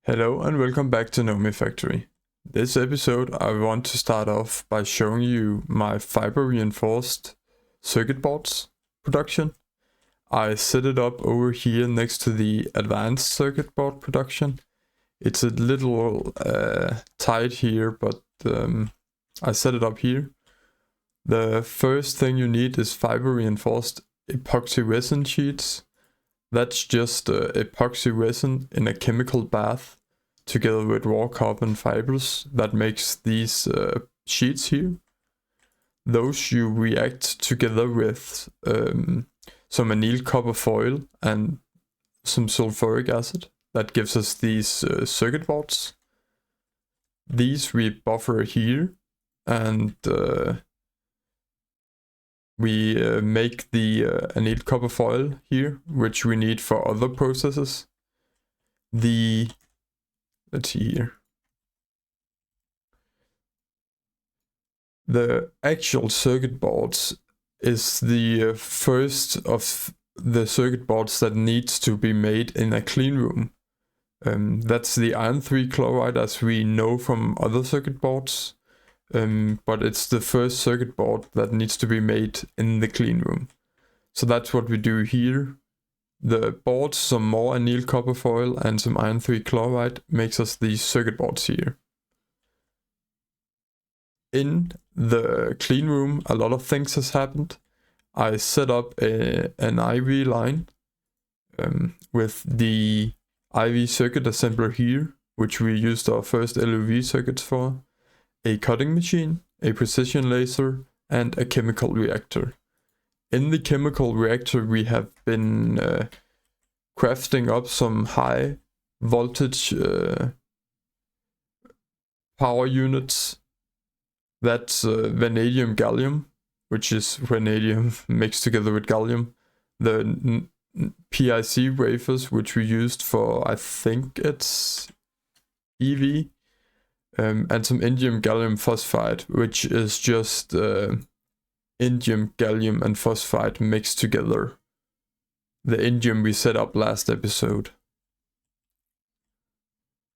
Hello and welcome back to Nomifactory. This episode I want to start off by showing you my fiber reinforced circuit boards production. I set it up over here next to the advanced circuit board production. It's a little tight here, but I set it up here. The first thing you need is fiber reinforced epoxy resin sheets. That's just epoxy resin in a chemical bath together with raw carbon fibers that makes these sheets here. Those you react together with some anneal copper foil and some sulfuric acid. That gives us these circuit boards. These we buffer here and we make the anneal copper foil here, which we need for other processes. Let's see here. The actual circuit boards is the first of the circuit boards that needs to be made in a clean room. That's the iron 3 chloride as we know from other circuit boards. But it's the first circuit board that needs to be made in the clean room. So that's what we do here. The boards, some more anneal copper foil and some iron 3 chloride makes us these circuit boards here. In the clean room, a lot of things has happened. I set up an IV line with the IV circuit assembler here, which we used our first LUV circuits for. A cutting machine, a precision laser, and a chemical reactor. In the chemical reactor we have been crafting up some high voltage power units. That's vanadium gallium, which is vanadium mixed together with gallium. The PIC wafers, which we used for, I think it's EV. And some indium gallium phosphide, which is just indium gallium and phosphide mixed together. The indium we set up last episode.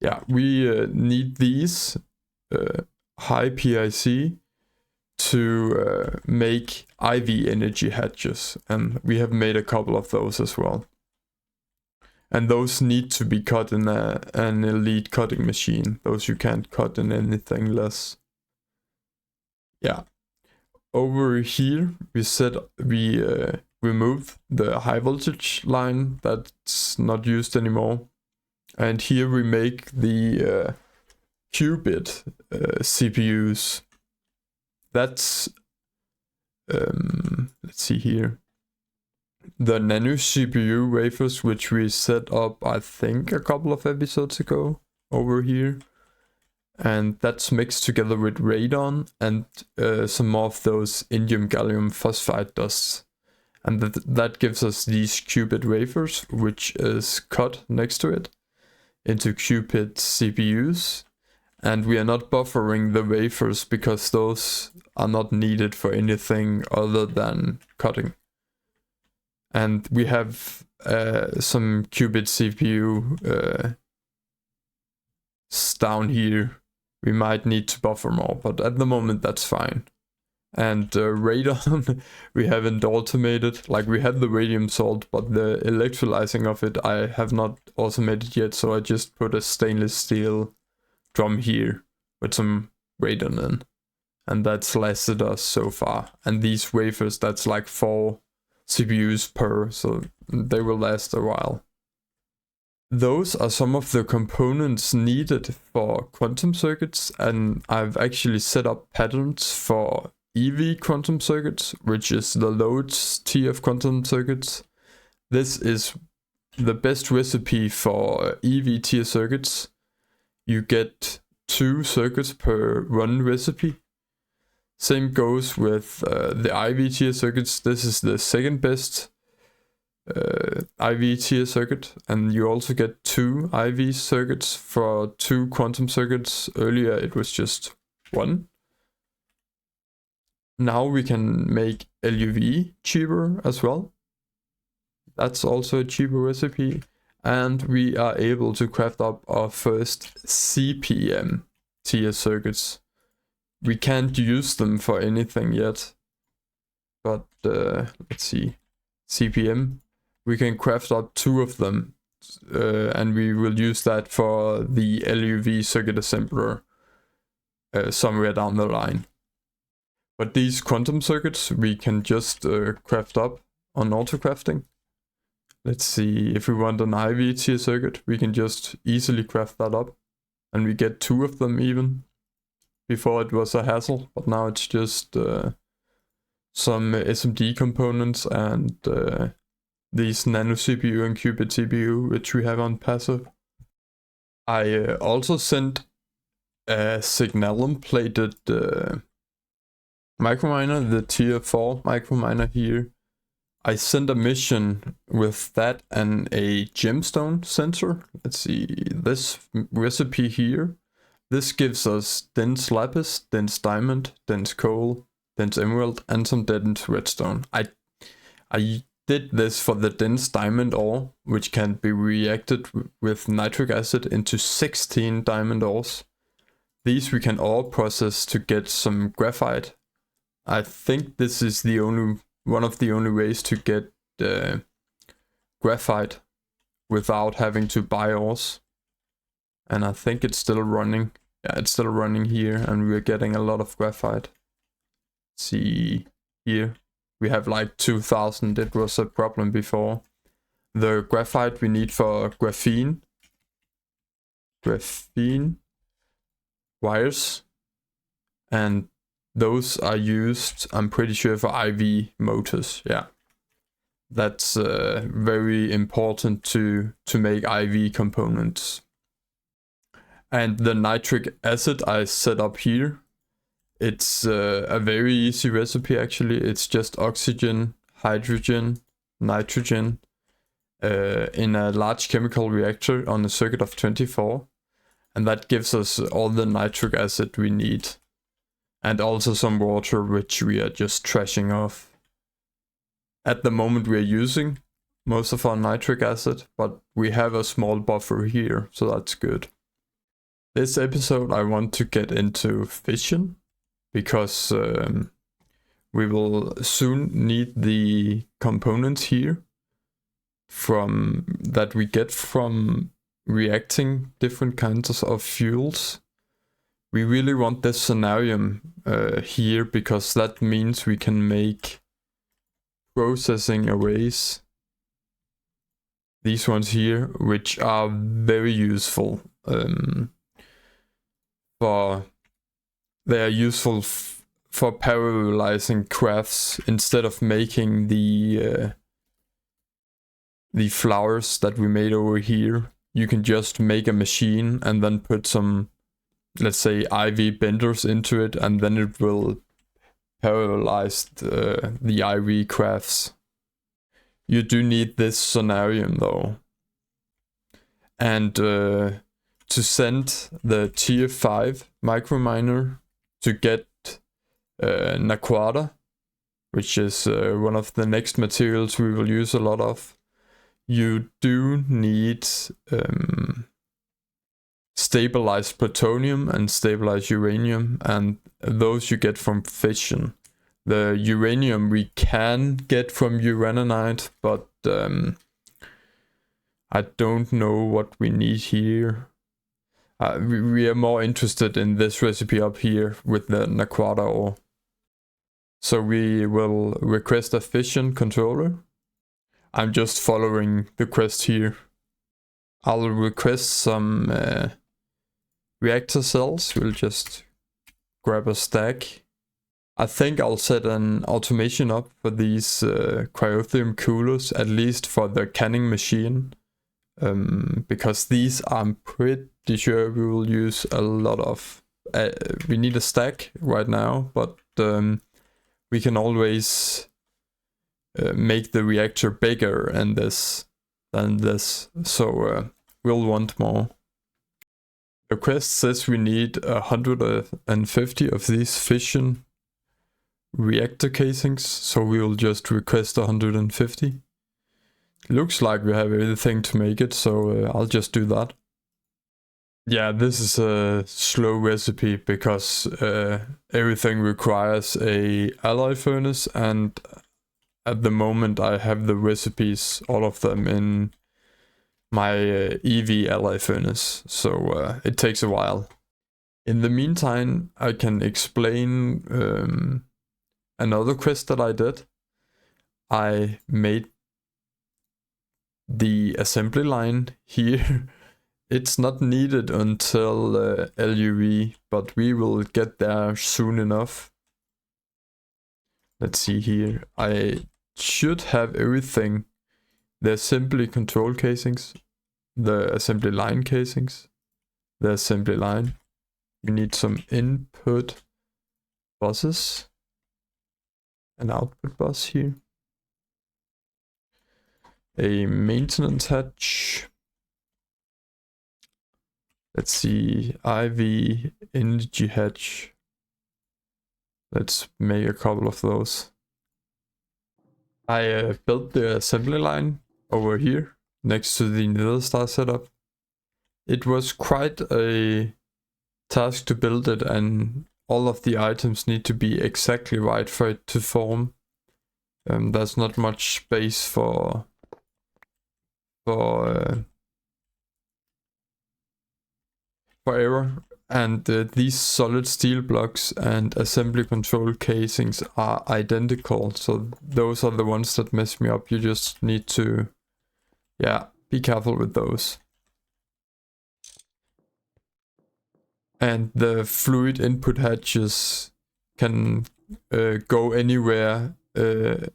Yeah, we need these high PIC to make IV energy hatches, and we have made a couple of those as well. And those need to be cut in an elite cutting machine. Those you can't cut in anything less. Yeah. Over here we remove the high voltage line that's not used anymore. And here we make the qubit CPUs. That's let's see here. The nano CPU wafers, which we set up, I think, a couple of episodes ago, over here. And that's mixed together with radon and some more of those indium gallium phosphide dusts. And that gives us these qubit wafers, which is cut next to it into qubit CPUs. And we are not buffering the wafers because those are not needed for anything other than cutting. And we have some qubit CPU down here. We might need to buffer more, but at the moment that's fine. And radon, we haven't automated. Like, we had the radium salt, but the electrolyzing of it I have not automated yet. So I just put a stainless steel drum here with some radon in. And that's lasted us so far. And these wafers, that's like 4 CPUs per, so they will last a while. Those are some of the components needed for quantum circuits, and I've actually set up patterns for EV quantum circuits, which is the lowest tier of quantum circuits. This is the best recipe for EV tier circuits. You get 2 circuits per one recipe. Same goes with the IV tier circuits. This is the second best IV tier circuit, and you also get 2 IV circuits for 2 quantum circuits. Earlier it was just 1. Now we can make LUV cheaper as well. That's also a cheaper recipe. and we are able to craft up our first CPM tier circuits. We can't use them for anything yet, but let's see, CPM, we can craft up 2 of them, and we will use that for the LUV circuit assembler somewhere down the line. But these quantum circuits we can just craft up on autocrafting. Let's see, if we want an IV tier circuit, we can just easily craft that up, and we get 2 of them even. Before it was a hassle, but now it's just some SMD components and these nano CPU and qubit CPU, which we have on passive. I also sent a signalum plated microminer, the tier 4 microminer here. I sent a mission with that and a gemstone sensor. Let's see, this recipe here. This gives us dense lapis, dense diamond, dense coal, dense emerald, and some dense redstone. I did this for the dense diamond ore, which can be reacted with nitric acid into 16 diamond ores. These we can ore process to get some graphite. I think this is one of the only ways to get graphite without having to buy ores. And I think it's still running. Yeah, it's still running here, and we're getting a lot of graphite. See here, we have like 2000. It was a problem before. The graphite we need for graphene wires, and those are used, I'm pretty sure, for IV motors. Yeah, that's very important to make IV components. And the nitric acid I set up here, it's a very easy recipe actually. It's just oxygen, hydrogen, nitrogen in a large chemical reactor on a circuit of 24. And that gives us all the nitric acid we need. And also some water, which we are just trashing off. At the moment we are using most of our nitric acid, but we have a small buffer here, so that's good. This episode I want to get into fission, because we will soon need the components here that we get from reacting different kinds of fuels. We really want this scenarium here, because that means we can make processing arrays, these ones here, which are very useful. They are useful for parallelizing crafts instead of making the flowers that we made over here. You can just make a machine and then put some, let's say, IV benders into it, and then it will parallelize the IV crafts. You do need this scenario though. And to send the tier 5 microminer to get naquata, which is one of the next materials we will use a lot of, you do need stabilized plutonium and stabilized uranium, and those you get from fission. The uranium we can get from uraninite, but I don't know what we need here. We are more interested in this recipe up here with the naquata ore. So we will request a fission controller. I'm just following the quest here. I'll request some reactor cells. We'll just grab a stack. I think I'll set an automation up for these cryotherm coolers, at least for the canning machine. Because these I'm pretty sure we will use a lot of. We need a stack right now, but we can always make the reactor bigger than this, so we'll want more. The quest says we need 150 of these fission reactor casings, so we will just request 150. Looks like we have everything to make it, so I'll just do that. Yeah, this is a slow recipe because everything requires a alloy furnace, and at the moment I have the recipes, all of them, in my EV alloy furnace, so it takes a while. In the meantime, I can explain another quest that I did. I made the assembly line here. It's not needed until LUV, but we will get there soon enough. Let's see here. I should have everything. The assembly control casings, the assembly line casings, the assembly line. We need some input buses, an output bus here, a maintenance hatch. Let's see, IV energy hatch. Let's make a couple of those. I built the assembly line over here next to the Nether Star setup. It was quite a task to build it, and all of the items need to be exactly right for it to form. There's not much space for error, and these solid steel blocks and assembly control casings are identical, so those are the ones that mess me up. You just need to, yeah, be careful with those. And the fluid input hatches can go anywhere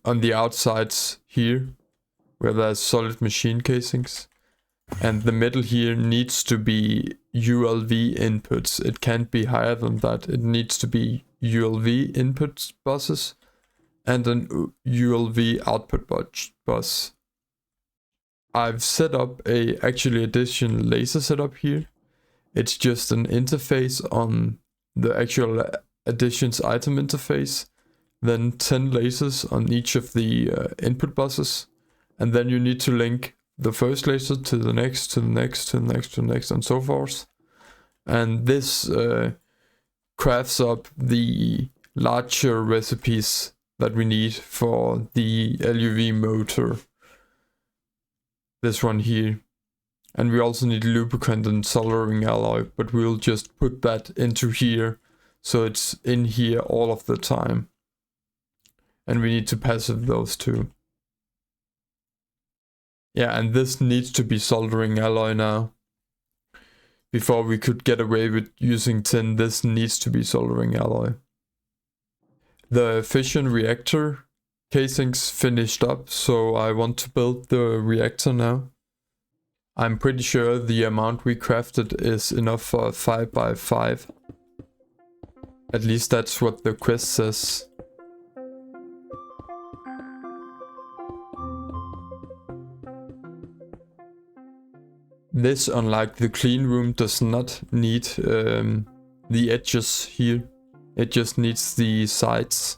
on the outsides here, where there's solid machine casings. And the metal here needs to be ULV inputs. It can't be higher than that. It needs to be ULV input buses and an ULV output bus. I've set up a actually addition laser setup here. It's just an interface on the actual additions item interface, then 10 lasers on each of the input buses, and then you need to link the first laser to the next, to the next, to the next, to the next, and so forth. And this crafts up the larger recipes that we need for the LUV motor. This one here. And we also need lubricant and soldering alloy, but we'll just put that into here, so it's in here all of the time. And we need to passive those two. Yeah, and this needs to be soldering alloy now. Before we could get away with using tin, this needs to be soldering alloy. The fission reactor casings finished up, so I want to build the reactor now. I'm pretty sure the amount we crafted is enough for a 5x5. At least that's what the quest says. This, unlike the clean room, does not need the edges here. It just needs the sides.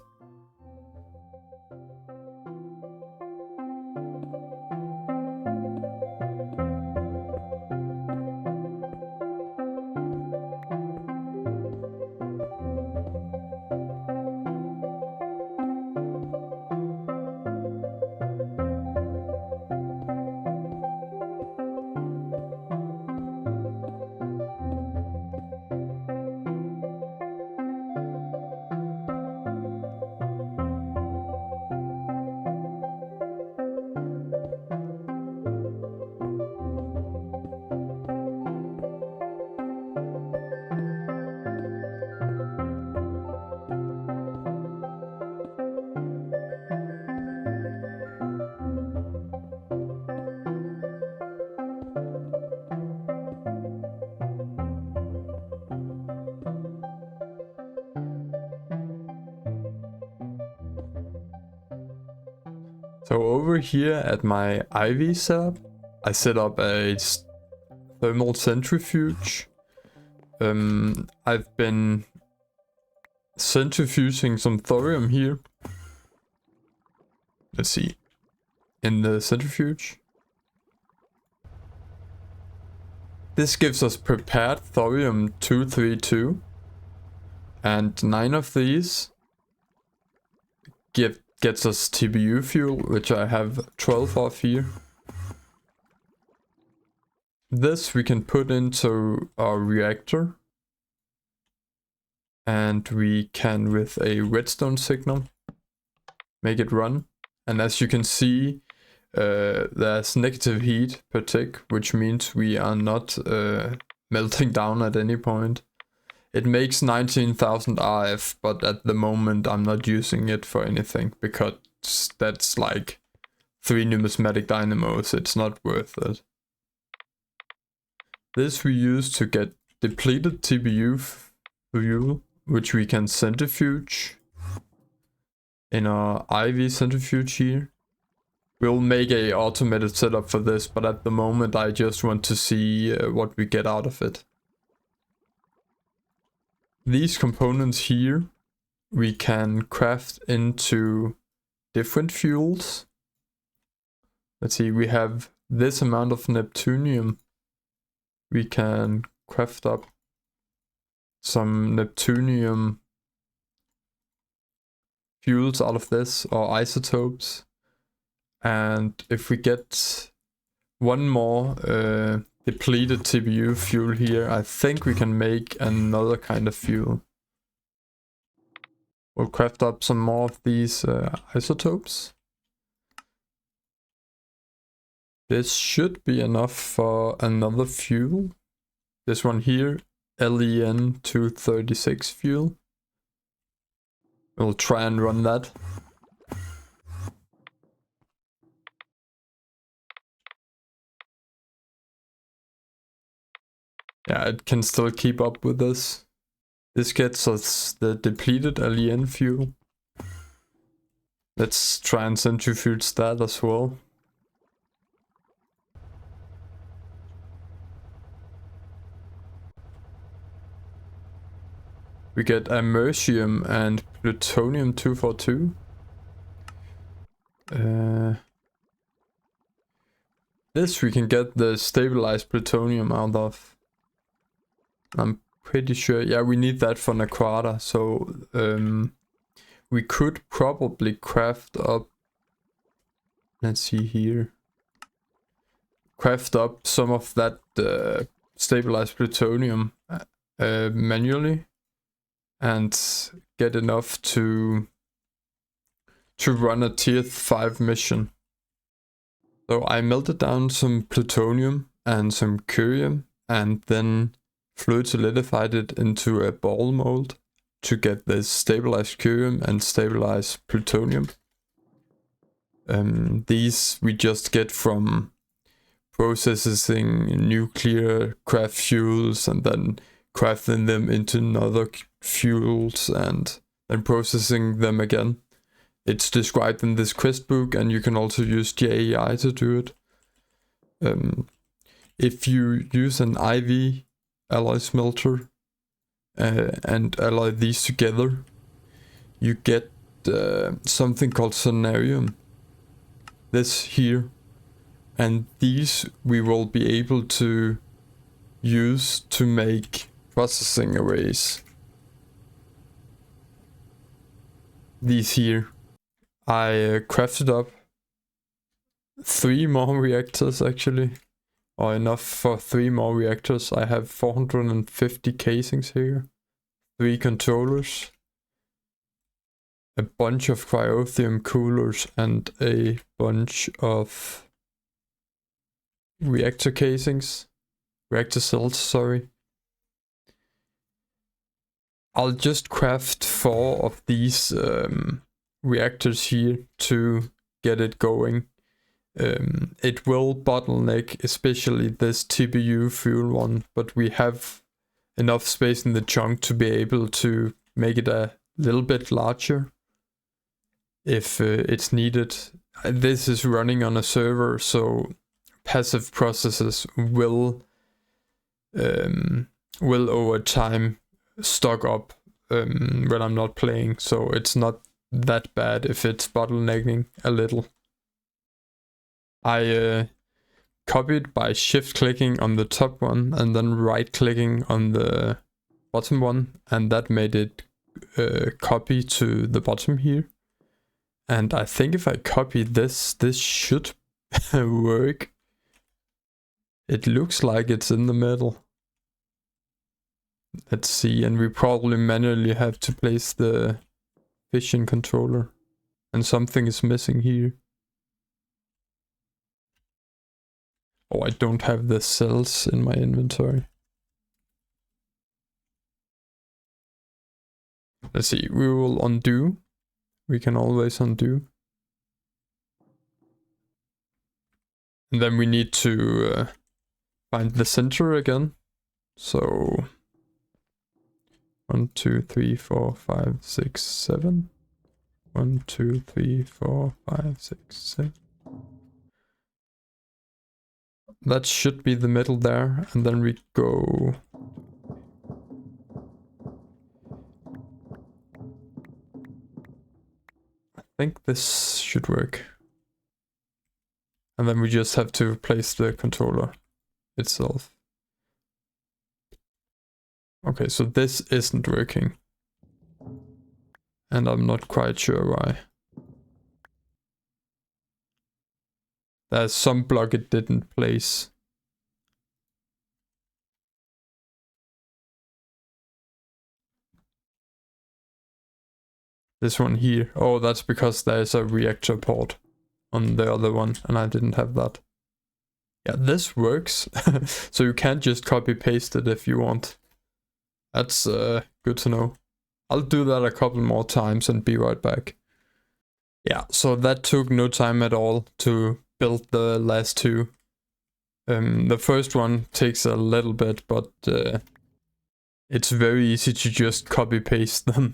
So over here at my IV setup, I set up a thermal centrifuge. I've been centrifuging some thorium here. Let's see. in the centrifuge. This gives us prepared thorium-232, and 9 of these gets us TBU fuel, which I have 12 of here. This we can put into our reactor, and we can, with a redstone signal, make it run. And as you can see, there's negative heat per tick, which means we are not melting down at any point. It makes 19,000 RF, but at the moment I'm not using it for anything, because that's like 3 numismatic dynamos. It's not worth it. This we use to get depleted TBU fuel, which we can centrifuge in our IV centrifuge here. We'll make a automated setup for this, but at the moment I just want to see what we get out of it. These components here we can craft into different fuels. Let's see, we have this amount of neptunium. We can craft up some neptunium fuels out of this, or isotopes. And if we get one more depleted TBU fuel here, I think we can make another kind of fuel. We'll craft up some more of these isotopes. This should be enough for another fuel. This one here, LEN-236 fuel. We'll try and run that. Yeah, it can still keep up with this. This gets us the depleted LEN fuel. Let's try and centrifuge that as well. We get americium and plutonium-242. This we can get the stabilized plutonium out of. I'm pretty sure, yeah, we need that for Naquata, so we could probably craft up, let's see here, craft up some of that stabilized plutonium manually, and get enough to run a tier 5 mission. So I melted down some plutonium and some curium, and then fluid solidified it into a ball mold to get this stabilized curium and stabilized plutonium. These we just get from processing nuclear craft fuels and then crafting them into another fuels and then processing them again. It's described in this quest book, and you can also use JAI to do it. If you use an IV alloy smelter and alloy these together, you get something called sonarium. This here. And these we will be able to use to make processing arrays. These here. I crafted up 3 more reactors actually, or enough for 3 more reactors. I have 450 casings here, 3 controllers, a bunch of cryothium coolers, and a bunch of reactor casings, reactor cells, sorry. I'll just craft 4 of these reactors here to get it going. It will bottleneck, especially this TBU fuel one, but we have enough space in the chunk to be able to make it a little bit larger if it's needed. This is running on a server, so passive processes will over time stock up when I'm not playing, so it's not that bad if it's bottlenecking a little. I copied by shift clicking on the top one and then right clicking on the bottom one, and that made it copy to the bottom here. And I think if I copy this should work. It looks like it's in the middle. Let's see, and we probably manually have to place the Fission controller. And something is missing here. Oh, I don't have the cells in my inventory. Let's see, we will undo. We can always undo. And then we need to find the center again. So 1, 2, 3, 4, 5, 6, 7. 1, 2, 3, 4, 5, 6, 7. That should be the middle there, and then we go. I think this should work. And then we just have to place the controller itself. Okay, so this isn't working. And I'm not quite sure why. There's some block it didn't place. This one here. Oh, that's because there's a reactor port on the other one, and I didn't have that. Yeah, this works. So you can't just copy paste it if you want. That's good to know. I'll do that a couple more times and be right back. Yeah, so that took no time at all to build the last two. The first one takes a little bit, but it's very easy to just copy paste them.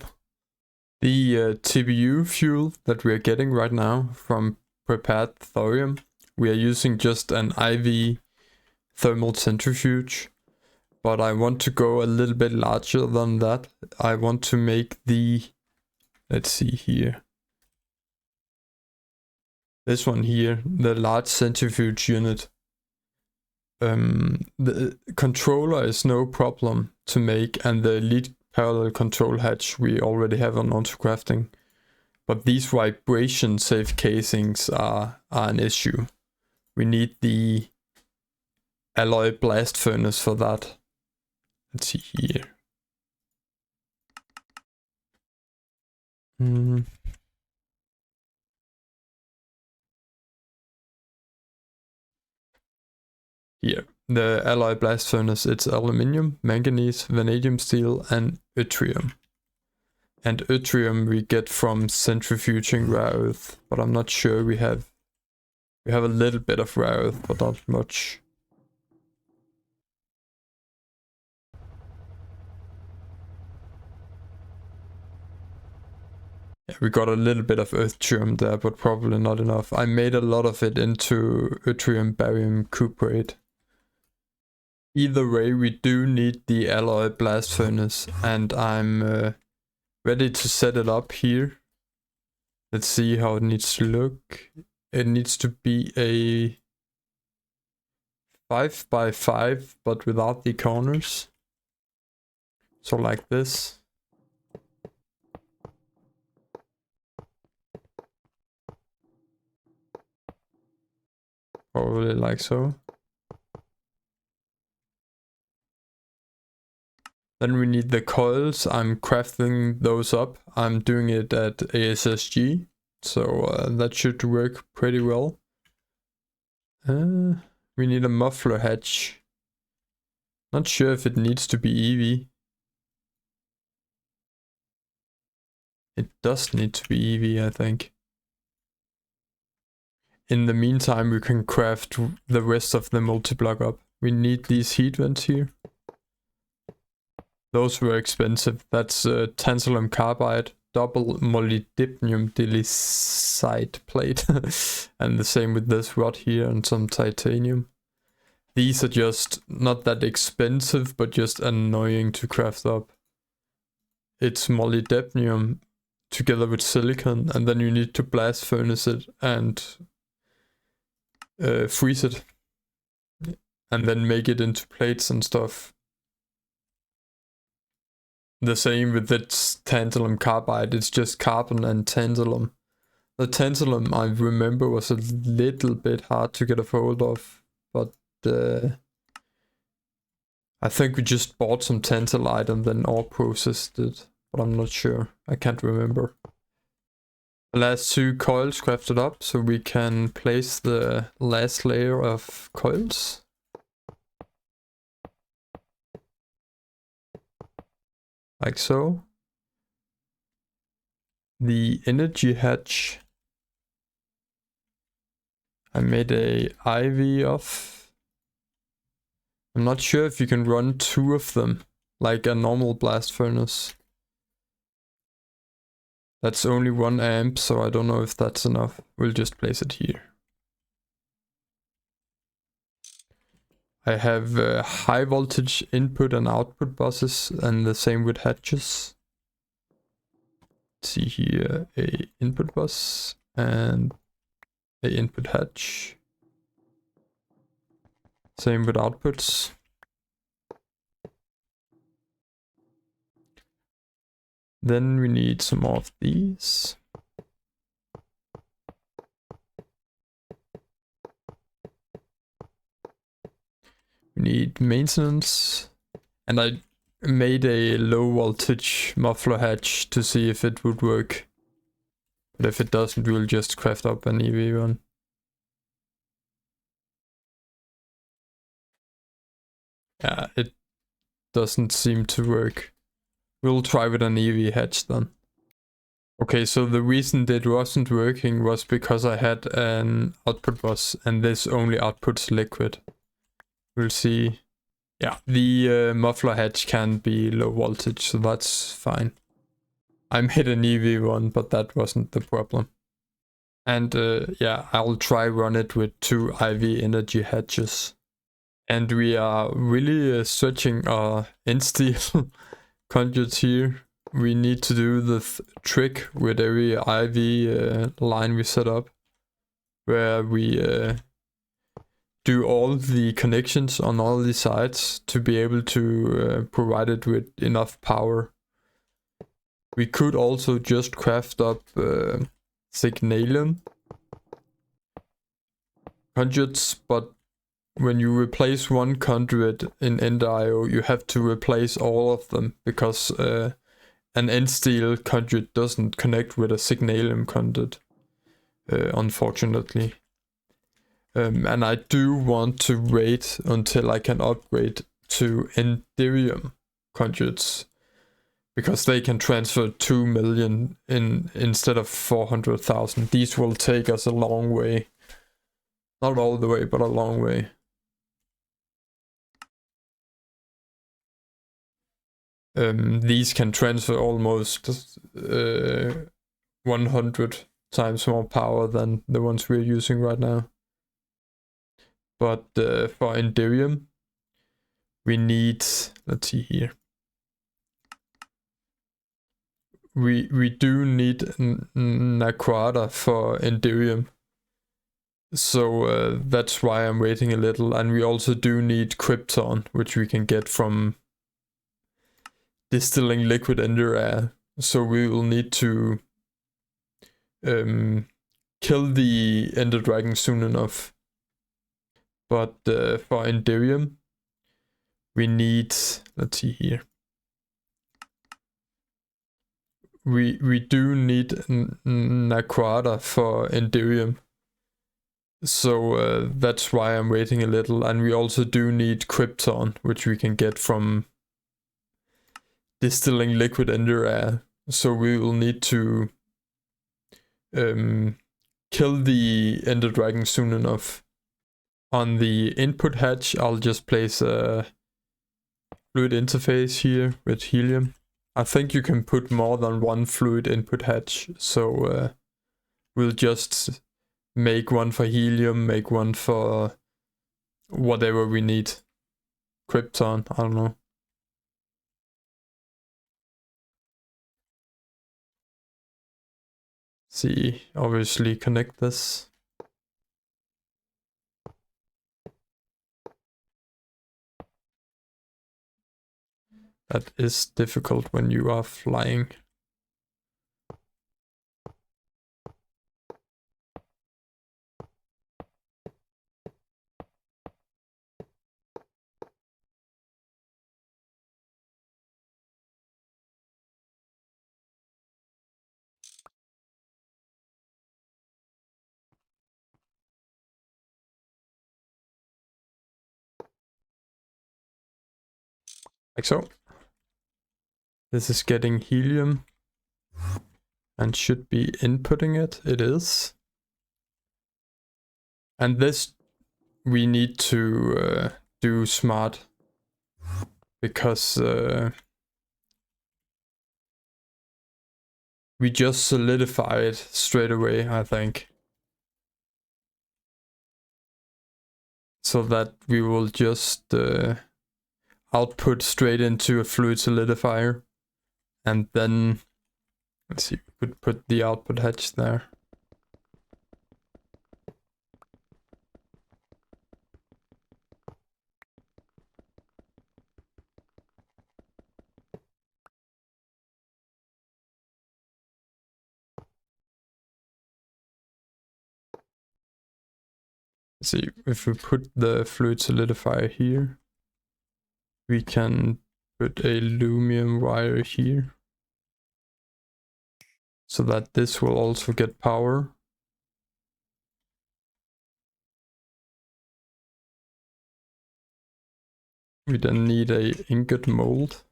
The TPU fuel that we are getting right now from prepared thorium, we are using just an IV thermal centrifuge. But I want to go a little bit larger than that. I want to make the, let's see here. This one here, the large centrifuge unit. The controller is no problem to make, and the lead parallel control hatch we already have on autocrafting. But these vibration safe casings are an issue. We need the alloy blast furnace for that. Let's see here. Here, the alloy blast furnace, it's aluminium, manganese, vanadium steel, and yttrium. And yttrium we get from centrifuging rare earth, but I'm not sure we have a little bit of rare earth, but not much. Yeah, we got a little bit of yttrium there, but probably not enough. I made a lot of it into yttrium barium cuprate. Either way, we do need the alloy blast furnace, and I'm ready to set it up here. Let's see how it needs to look. It needs to be a 5x5, but without the corners. So like this. Probably like so. Then we need the coils. I'm crafting those up. I'm doing it at ASSG, so that should work pretty well. We need a muffler hatch. Not sure if it needs to be EV. It does need to be EV, I think. In the meantime, we can craft the rest of the multi-block up. We need these heat vents here. Those were expensive. That's tantalum carbide, double molybdenum silicide plate. And the same with this rod here and some titanium. These are just not that expensive, but just annoying to craft up. It's molybdenum together with silicon, and then you need to blast furnace it and freeze it and then make it into plates and stuff. The same with its tantalum carbide, it's just carbon and tantalum. The tantalum, I remember, was a little bit hard to get a hold of, but I think we just bought some tantalite and then ore processed it, but I'm not sure. I can't remember. The last 2 coils crafted up, so we can place the last layer of coils. Like so. The energy hatch, I made a IV of. I'm not sure if you can run 2 of them, like a normal blast furnace. That's only 1 amp, so I don't know if that's enough. We'll just place it here. I have high voltage input and output buses, and the same with hatches. Let's see here, a input bus and a input hatch. Same with outputs. Then we need some more of these. We need maintenance, and I made a low voltage muffler hatch to see if it would work. But if it doesn't, we'll just craft up an EV one. Yeah, it doesn't seem to work. We'll try with an EV hatch then. Okay, so the reason it wasn't working was because I had an output bus and this only outputs liquid. We'll see. Yeah, the muffler hatch can be low voltage, so that's fine. I made an EV one, but that wasn't the problem. And yeah, I'll try run it with 2 IV energy hatches. And we are really stretching our end steel conduits here. We need to do the trick with every IV line we set up, where we do all the connections on all the sides to be able to provide it with enough power. We could also just craft up signalum conduits, but when you replace one conduit in End IO, you have to replace all of them, because an end steel conduit doesn't connect with a signalum conduit, unfortunately. And I do want to wait until I can upgrade to enderium conduits, because they can transfer 2 million instead of 400,000. These will take us a long way. Not all the way, but a long way. These can transfer almost 100 times more power than the ones we're using right now. But for enderium, we need, let's see here. We do need Naquada for enderium. So that's why I'm waiting a little. And we also do need krypton, which we can get from distilling liquid ender air. So we will need to kill the ender dragon soon enough. But for enderium, we need, let's see here. We do need Naquada for enderium. So that's why I'm waiting a little. And we also do need krypton, which we can get from distilling liquid ender air. So we will need to kill the ender dragon soon enough. On the input hatch, I'll just place a fluid interface here with helium. I think you can put more than 1 fluid input hatch, so we'll just make one for helium, make one for whatever we need. Krypton, I don't know. See, obviously connect this. That is difficult when you are flying. Like so. This is getting helium and should be inputting it. It is. And this we need to do smart, because we just solidify it straight away, I think. So that we will just output straight into a fluid solidifier. And then, let's see, we could put the output hatch there. Let's see, if we put the fluid solidifier here, we can put a lumium wire here, so that this will also get power. We then need a ingot mold.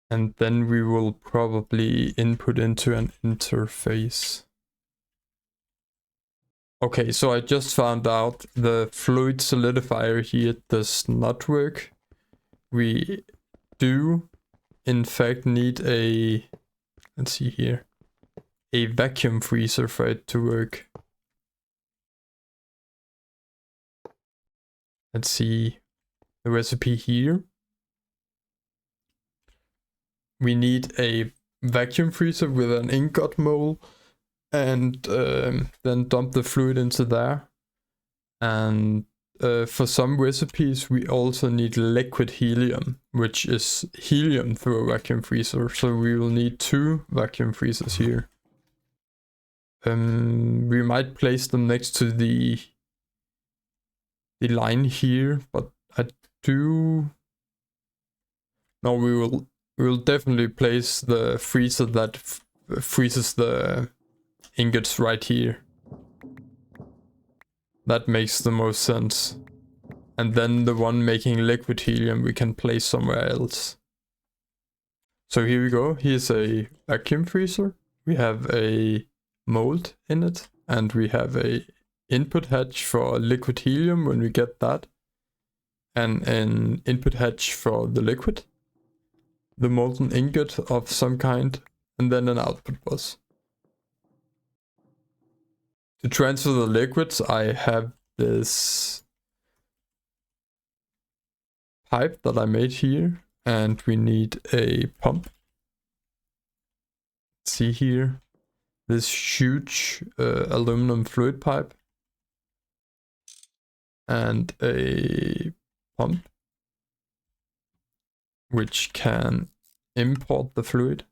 And then we will probably input into an interface. Okay, so I just found out the fluid solidifier here does not work. We do, in fact, need a, let's see here, a vacuum freezer for it to work. Let's see the recipe here. We need a vacuum freezer with an ingot mold, and then dump the fluid into there. And for some recipes we also need liquid helium, which is helium through a vacuum freezer. So we will need 2 vacuum freezers here. We might place them next to the line here, but I do... No, we will definitely place the freezer that freezes the ingots right here. That makes the most sense. And then the one making liquid helium we can place somewhere else. So here we go. Here's a vacuum freezer. We have a mold in it, and we have a input hatch for liquid helium when we get that, and an input hatch for the liquid, the molten ingot of some kind, and then an output bus. To transfer the liquids, I have this pipe that I made here, and we need a pump. See here, this huge aluminum fluid pipe, and a pump which can import the fluid.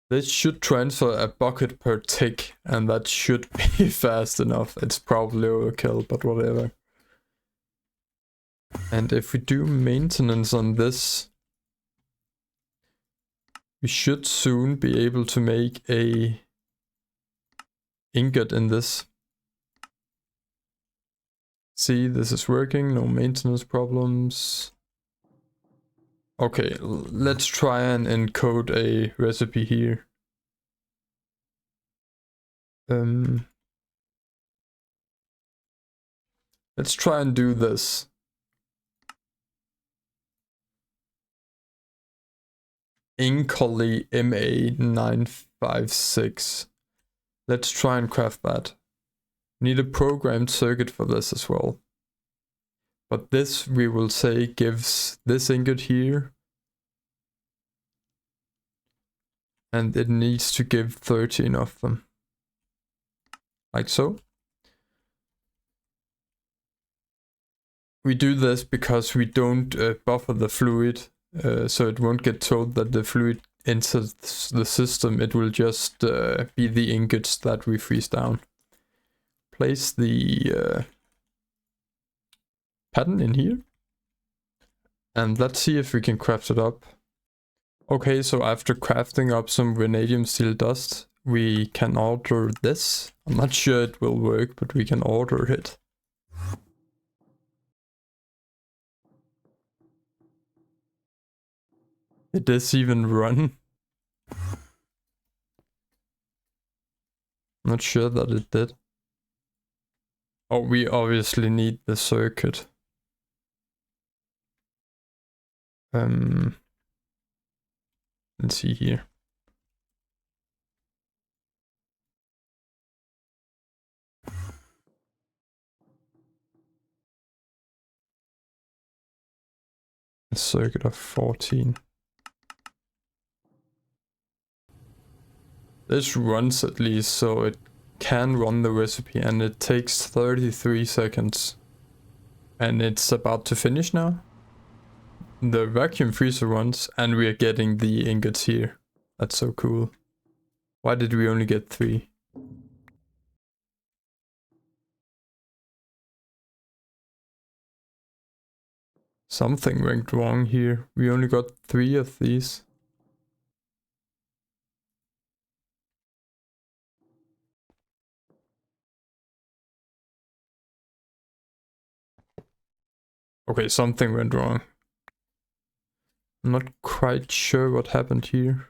This should transfer a bucket per tick, and that should be fast enough. It's probably overkill, but whatever. And if we do maintenance on this, we should soon be able to make a ingot in this. See, this is working, no maintenance problems. Okay, let's try and encode a recipe here. Let's try and do this. Incolli MA956. Let's try and craft that. Need a programmed circuit for this as well. But this, we will say, gives this ingot here and it needs to give 13 of them. Like so. We do this because we don't buffer the fluid, so it won't get told that the fluid enters the system. It will just be the ingots that we freeze down. Place the pattern in here. And let's see if we can craft it up. Okay, so after crafting up some vanadium steel dust, we can order this. I'm not sure it will work, but we can order it. Did this even run? Not sure that it did. Oh, we obviously need the circuit. Let's see here. A circuit of 14. This runs at least, so it can run the recipe, and it takes 33 seconds. And it's about to finish now. The vacuum freezer runs, and we are getting the ingots here. That's so cool. Why did we only get 3? Something went wrong here. We only got 3 of these. Okay, something went wrong. I'm not quite sure what happened here.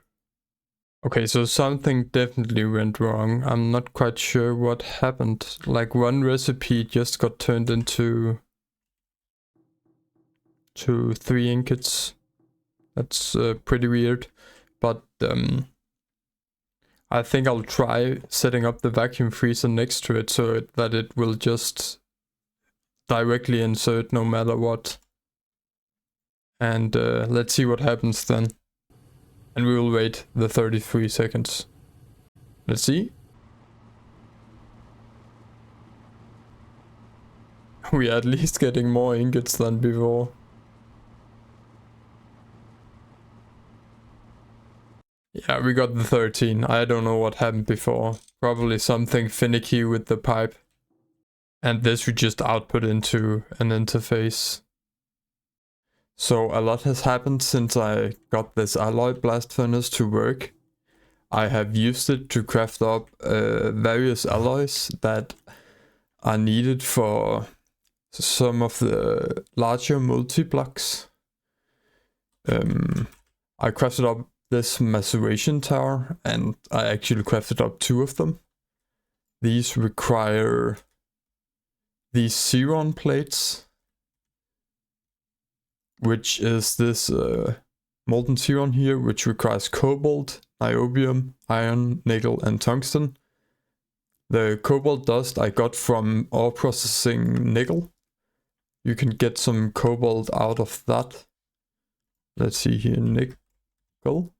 Okay, so something definitely went wrong. I'm not quite sure what happened. Like one recipe just got turned into 3 ingots. That's pretty weird. But I think I'll try setting up the vacuum freezer next to it so that it will just directly insert no matter what. And let's see what happens then. And we will wait the 33 seconds. Let's see. We are at least getting more ingots than before. Yeah, we got the 13. I don't know what happened before. Probably something finicky with the pipe. And this we just output into an interface. So a lot has happened since I got this alloy blast furnace to work. I have used it to craft up various alloys that are needed for some of the larger multi-blocks. I crafted up this maceration tower, and I actually crafted up 2 of them. These require these Xeron plates, which is this molten Xeron here, which requires cobalt, niobium, iron, nickel, and tungsten. The cobalt dust I got from ore processing nickel. You can get some cobalt out of that. Let's see here, nickel.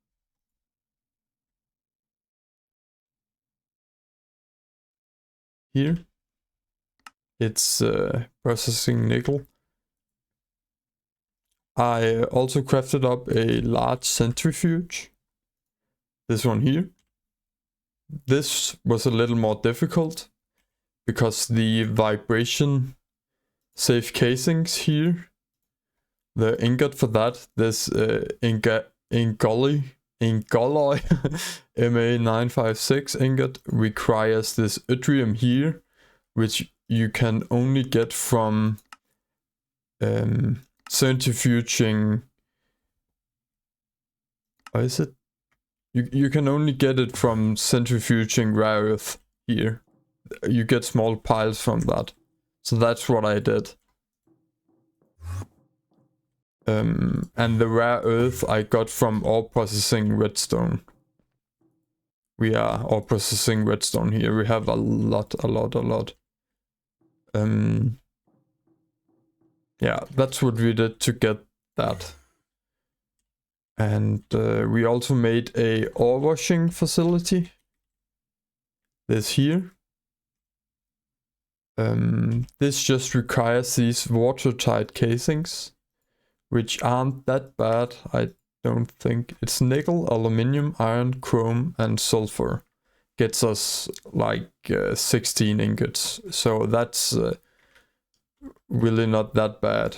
Here. It's processing nickel. I also crafted up a large centrifuge. This one here. This was a little more difficult because the vibration safe casings here, the ingot for that, this Ingolloy MA956 ingot requires this yttrium here, which you can only get from centrifuging. Or is it? You can only get it from centrifuging rare earth here. You get small piles from that. So that's what I did. And the rare earth I got from ore processing redstone. We are ore processing redstone here. We have a lot. Yeah, that's what we did to get that. And we also made a ore washing facility. This here. This just requires these watertight casings, which aren't that bad, I don't think. It's nickel, aluminium, iron, chrome, and sulfur. Gets us like 16 ingots, so that's really not that bad.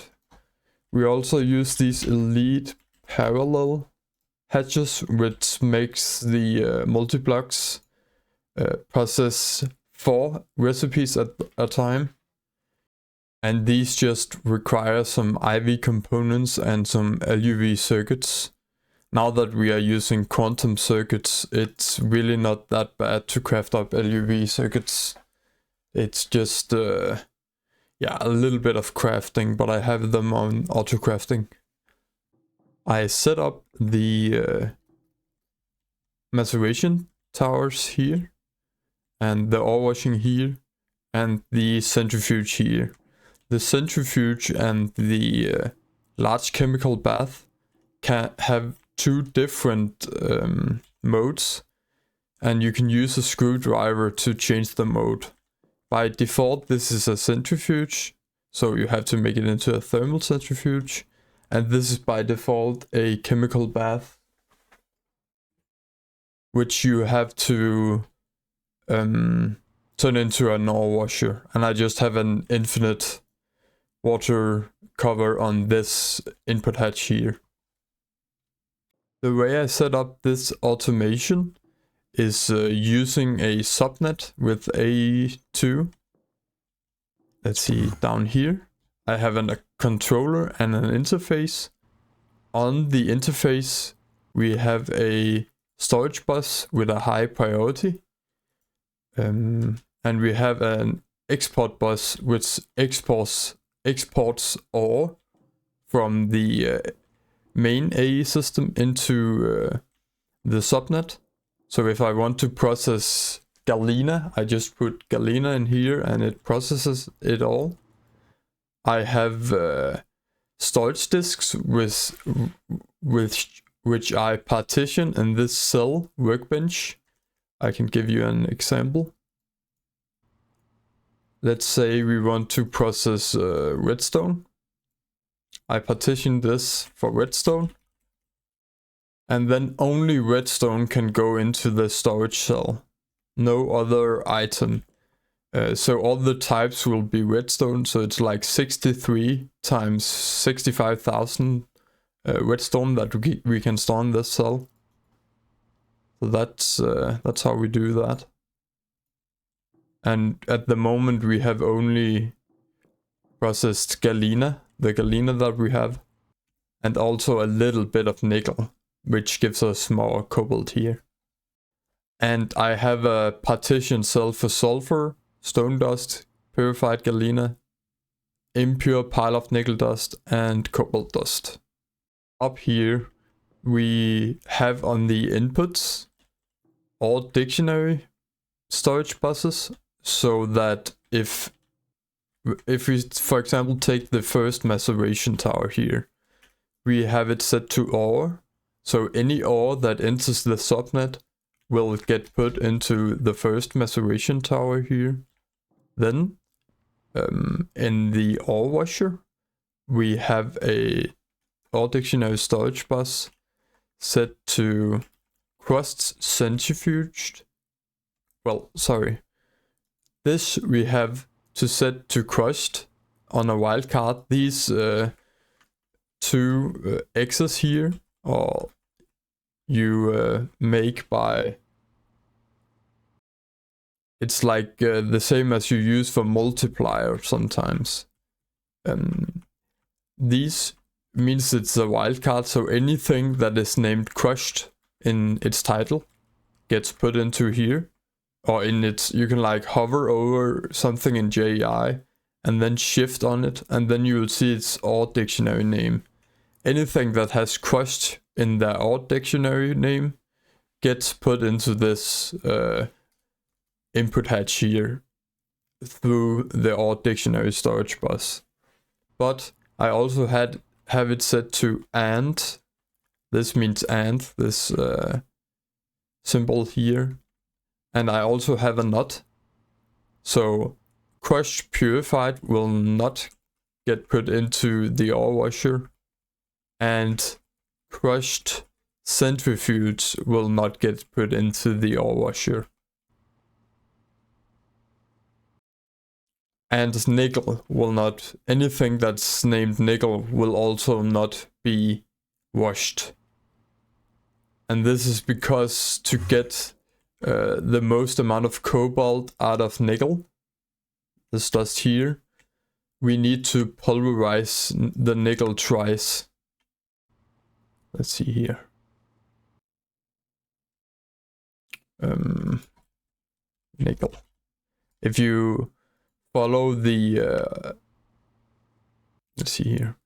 We also use these elite parallel hatches, which makes the multi-blocks process 4 recipes at a time. And these just require some IV components and some LUV circuits. Now that we are using quantum circuits, it's really not that bad to craft up LUV circuits. It's just, yeah, a little bit of crafting, but I have them on auto crafting. I set up the maceration towers here, and the ore washing here, and the centrifuge here. The centrifuge and the large chemical bath can have 2 different modes, and you can use a screwdriver to change the mode. By default, this is a centrifuge, so you have to make it into a thermal centrifuge, and this is by default a chemical bath, which you have to turn into an ore washer. And I just have an infinite water cover on this input hatch here. The way I set up this automation is using a subnet with A2. Let's see, down here I have a controller and an interface. On the interface we have a storage bus with a high priority, and we have an export bus which exports ore from the main AE system into the subnet. So if I want to process galena, I just put galena in here and it processes it all. I have storage disks which I partition in this cell workbench. I can give you an example. Let's say we want to process redstone. I partition this for redstone. And then only redstone can go into the storage cell. No other item. So all the types will be redstone. So it's like 63 times 65,000 redstone that we can store in this cell. So that's how we do that. And at the moment we have only processed galena, the galena that we have, and also a little bit of nickel, which gives us more cobalt here. And I have a partition cell for sulfur, stone dust, purified galena, impure pile of nickel dust, and cobalt dust. Up here we have on the inputs all dictionary storage buses, so that if we, for example, take the first maceration tower here, we have it set to ore. So any ore that enters the subnet will get put into the first maceration tower here. Then in the ore washer, we have a ore dictionary storage bus set to crusts centrifuged. Well, sorry. This we have to set to crushed on a wildcard. These 2 X's here, or you make by, it's like the same as you use for multiplier sometimes. These means it's a wildcard, so anything that is named crushed in its title gets put into here, or in its, you can like hover over something in JEI and then shift on it, and then you will see its ore dictionary name. Anything that has crushed in the ore dictionary name gets put into this input hatch here through the ore dictionary storage bus. But I also have it set to AND This means and, this symbol here. And I also have a NOT. So crushed purified will not get put into the ore washer. And crushed centrifuge will not get put into the ore washer. And nickel will not, anything that's named nickel will also not be washed. And this is because to get the most amount of cobalt out of nickel, this dust here, we need to pulverize the nickel twice. Let's see here. Nickel. If you follow the, let's see here,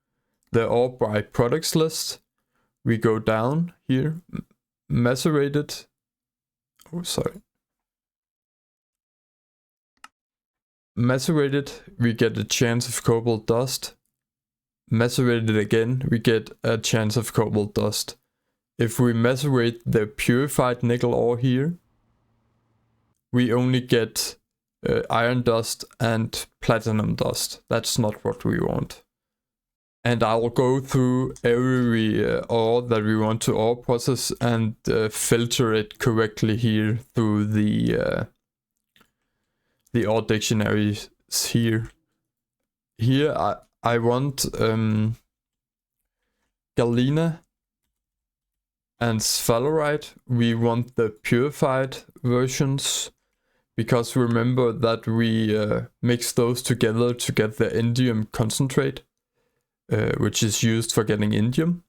the ore by products list, we go down here, macerated, macerated, we get a chance of cobalt dust. Macerated again, we get a chance of cobalt dust. If we macerate the purified nickel ore here, we only get iron dust and platinum dust. That's not what we want. And I'll go through every ore that we want to ore process and filter it correctly here through the ore dictionaries here. Here I want galena and sphalerite. We want the purified versions, because remember that we mix those together to get the indium concentrate, which is used for getting indium.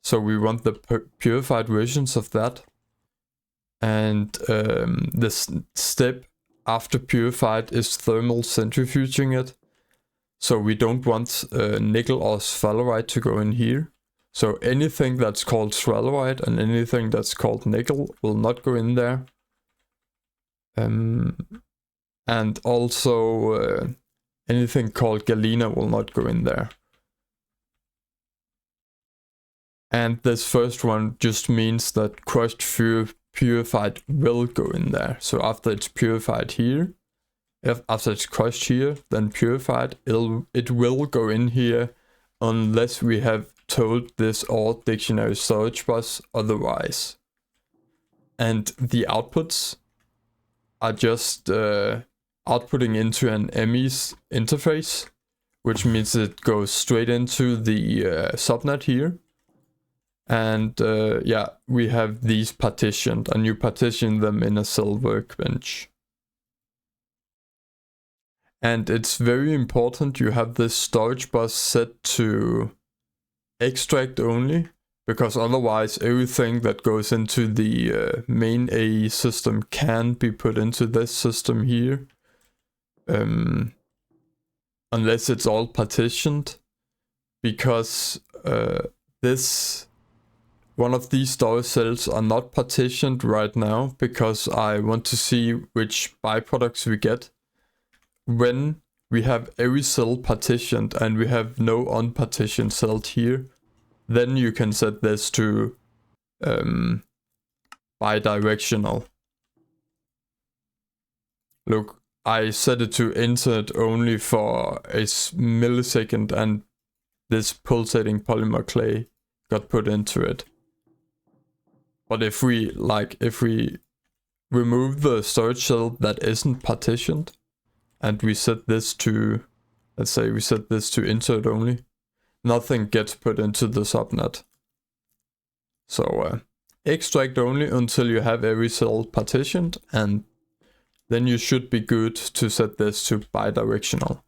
So we want the purified versions of that. And this step after purified is thermal centrifuging it. So we don't want nickel or sphalerite to go in here. So anything that's called sphalerite and anything that's called nickel will not go in there. And also anything called galena will not go in there. And this first one just means that crushed purified will go in there. So after it's purified here, after it's crushed here, then purified, it will go in here unless we have told this ore dictionary storage bus otherwise. And the outputs are just outputting into an MES interface, which means it goes straight into the subnet here. And yeah, we have these partitioned, and you partition them in a cell workbench. And it's very important you have this storage bus set to extract only, because otherwise everything that goes into the main AE system can be put into this system here. Unless it's all partitioned, because one of these storage cells are not partitioned right now, because I want to see which byproducts we get. When we have every cell partitioned and we have no unpartitioned cells here, then you can set this to bidirectional. Look, I set it to insert only for a millisecond, and this pulsating polymer clay got put into it. But if we remove the storage cell that isn't partitioned, and we set this to, let's say we set this to insert only, nothing gets put into the subnet. So extract only until you have every cell partitioned, and then you should be good to set this to bidirectional.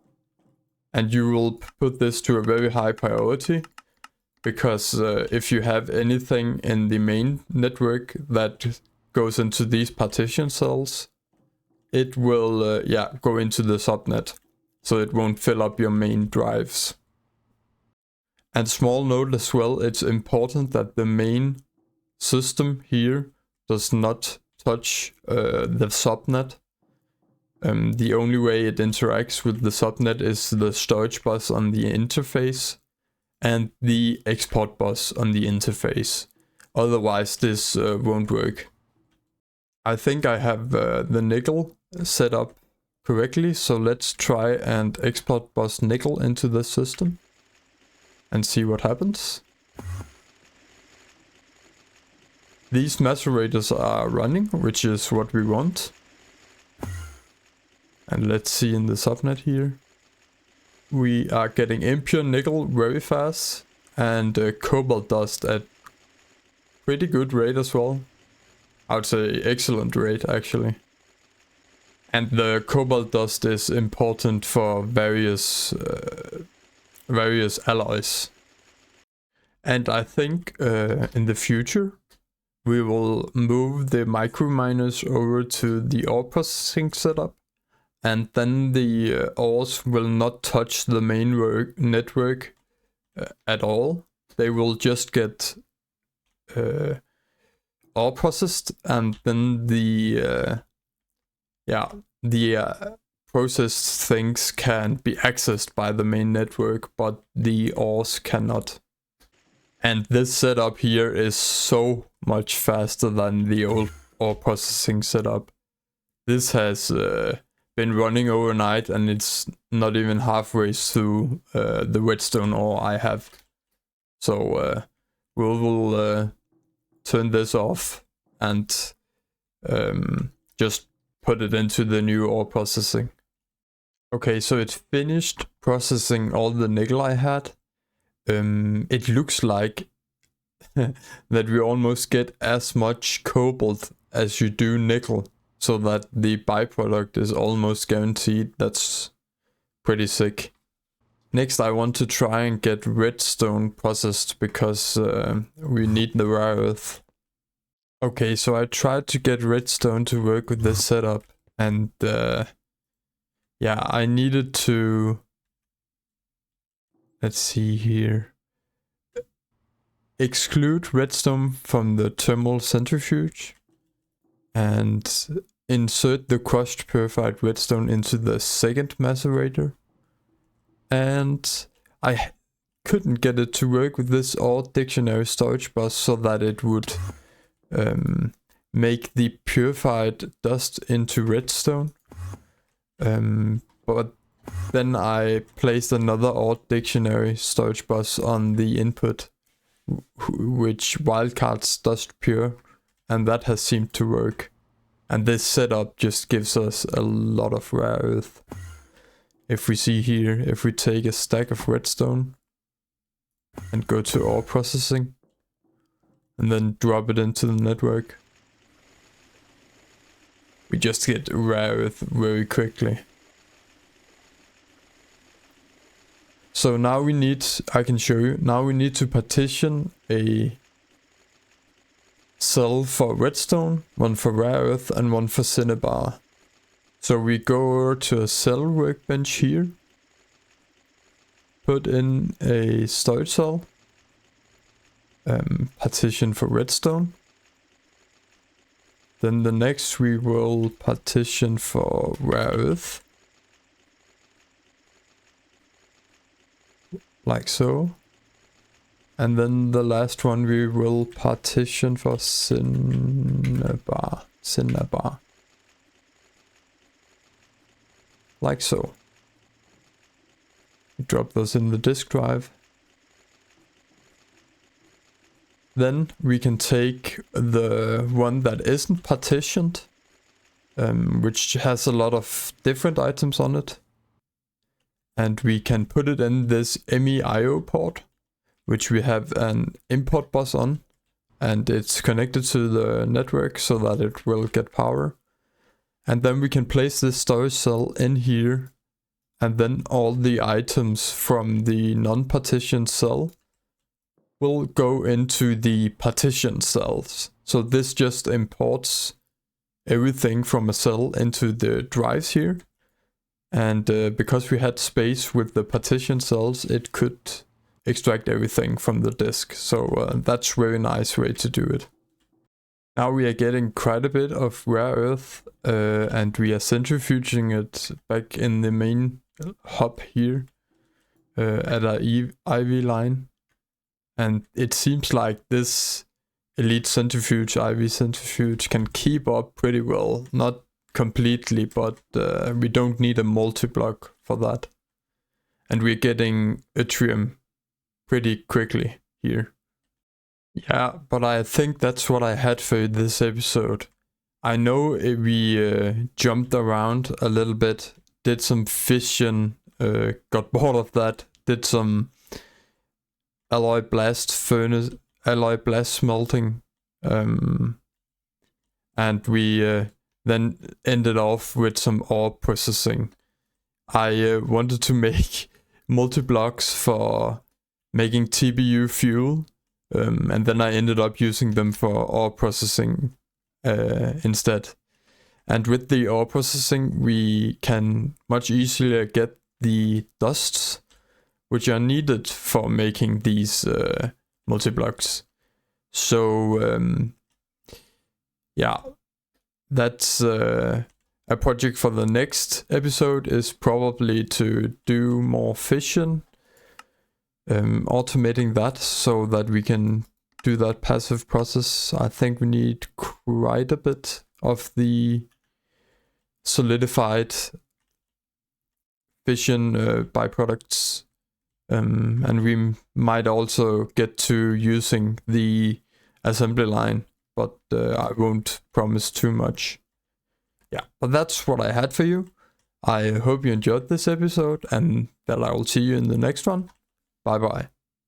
And you will put this to a very high priority, because if you have anything in the main network that goes into these partition cells, it will go into the subnet, so it won't fill up your main drives. And small note as well, it's important that the main system here does not touch the subnet. The only way it interacts with the subnet is the storage bus on the interface, and the export bus on the interface. Otherwise this won't work. I think I have the nickel set up correctly, so let's try and export bus nickel into the system and see what happens. These macerators are running, which is what we want. And let's see in the subnet here. We are getting impure nickel very fast, and cobalt dust at pretty good rate as well. I would say excellent rate actually. And the cobalt dust is important for various alloys. And I think in the future we will move the micro miners over to the ore processing setup, and then the ores will not touch the main network at all. They will just get ore processed, and then the processed things can be accessed by the main network, but the ores cannot. And this setup here is so much faster than the old ore processing setup. This has been running overnight, and it's not even halfway through the redstone ore I have. So we'll turn this off and just put it into the new ore processing. Okay, so it finished processing all the nickel I had. It looks like that we almost get as much cobalt as you do nickel, so that the byproduct is almost guaranteed. That's pretty sick. Next I want to try and get redstone processed, because we need the rare earth. Okay, so I tried to get redstone to work with this setup, and yeah, I needed to, let's see here, exclude redstone from the thermal centrifuge and insert the crushed purified redstone into the second macerator. And I couldn't get it to work with this ore dictionary storage bus, so that it would make the purified dust into redstone. But then I placed another ore dictionary storage bus on the input, which wildcards dust pure, and that has seemed to work. And this setup just gives us a lot of rare earth. If we see here, if we take a stack of redstone and go to ore processing and then drop it into the network, we just get rare earth very quickly. So now we need, I can show you, now we need to partition a cell for redstone, one for rare earth and one for cinnabar. So we go over to a cell workbench here, put in a storage cell, partition for redstone. Then the next we will partition for rare earth, like so. And then the last one we will partition for cinnabar, like so. Drop those in the disk drive. Then we can take the one that isn't partitioned, which has a lot of different items on it, and we can put it in this MEIO port, which we have an import bus on, and it's connected to the network so that it will get power. And then we can place this storage cell in here, and then all the items from the non-partitioned cell will go into the partitioned cells. So this just imports everything from a cell into the drives here. And because we had space with the partitioned cells, it could extract everything from the disk. So that's a very nice way to do it. Now we are getting quite a bit of rare earth, and we are centrifuging it back in the main hub here at our IV line. And it seems like this Elite Centrifuge, IV Centrifuge, can keep up pretty well. Not completely, but we don't need a multi-block for that. And we're getting yttrium pretty quickly here. Yeah, but I think that's what I had for this episode. I know we jumped around a little bit, did some fission, got bored of that, did some alloy blast smelting, and we then ended off with some ore processing. I wanted to make multi-blocks for making TBU fuel, and then I ended up using them for ore processing instead. And with the ore processing, we can much easier get the dusts which are needed for making these multi-blocks. So yeah, that's a project for the next episode, is probably to do more fission, automating that so that we can do that passive process. I think we need quite a bit of the solidified fission byproducts, and we might also get to using the assembly line, but I won't promise too much. Yeah, but that's what I had for you. I hope you enjoyed this episode, and that I will see you in the next one. Bye bye.